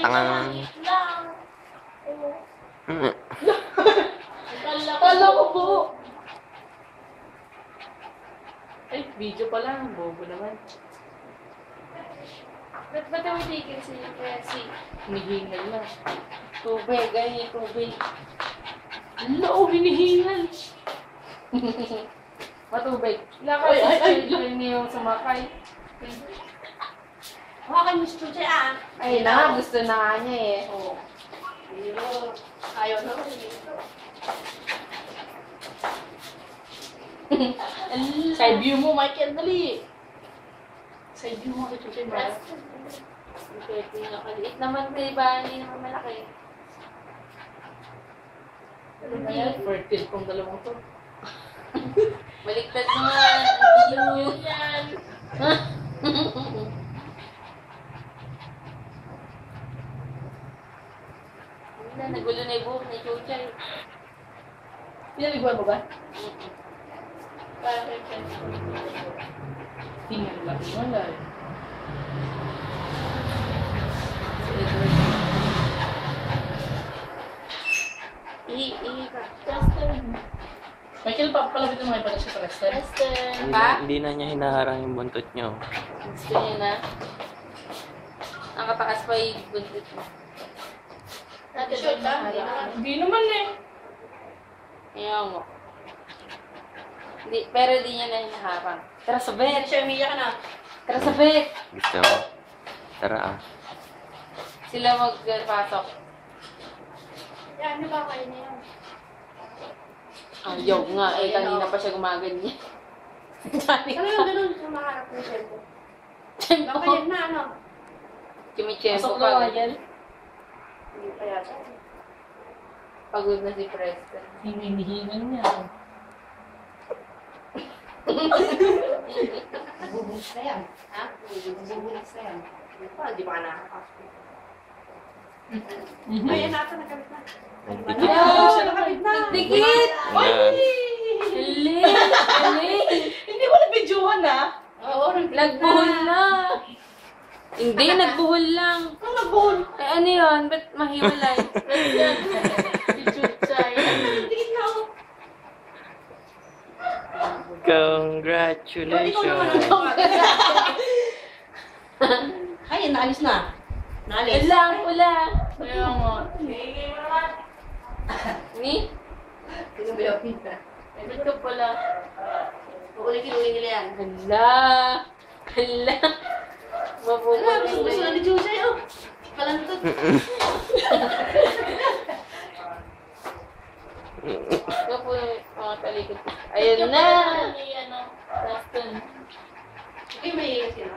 Tangang. Kala ko po. Ay, video pa lang. Bobo naman. Ba't ba tumitigil si Presi? Hinihingal na. Tubig, ganyan tubig. Hello, hinihingal. Matubig. Lakas Ay, ay, sa children niyo sumakay. Hawakan mo si Chuchay ah. Ay na, gusto na nga niya eh. Oo. Pero, ayaw na ko Side view mo, Michael, dali. Side view mo kay Chuchay, Mara. Okay, pinakaliit naman kay ba? Hindi naman malaki. Ano ba yan? Fertile kong dalawang to. Baliktad naman. Yun yan. Nagulo na yung buhok ni Chuchay. Pinaliguan mo ba? Parang kay Presi. Tingnan lang. Wala eh. Ihi ka. Justin. Michael, papalapitin mo kayo pala siya sa restaurant. Justin. Hindi, Pa? hindi na niya hinaharang yung buntot niyo. Gusto niya na. Ang katakas pa yung buntot mo. Natin short lang. Hindi naman eh. Ayaw mo. Hindi, pero di niya na hinaharang. Tara sa bed. Siya umiyak ka na. Tara sa bed. Gusto mo? Tara ah. Sila magpasok. Yan, ano ba kayo niya? Ayaw nga eh. Kanina pa siya gumaganyan. Ano yung ganun sa maharap ng tempo? Tempo. Baka yan na, ano? Kimichempo Pasok na pa. nga yan. Hindi pa yata. Pagod na si Preston. Hinihingal niya. Bubulis na yan. Ha? Bubulis na yan. Di ba ka nakakapasok? Ayan natin, nakabit na. Nagdikit. Ano siya nakabit na? Dikit! Yan. Hali! Hali! Hindi ko na-videohan ah. Oo, Nagbuhol na! Hindi, nagbuhol lang. Ang nagbuhol. Eh, ano yun? Ba't mahiwalay? Ba't yan? Si Chuchay. Dikit na ako. Congratulations. Ay, naalis na. Naalis. Wala, wala. Kaya nga. Ni? Pinabiyapin na. Ito pala. Uuli nila yan. Hala. Hala. Ano, gusto Mabubuhay na ni Chuchay, oh. Palantot. Ito po yung mga talikod. Ayun na! Preston. Ay, may sila.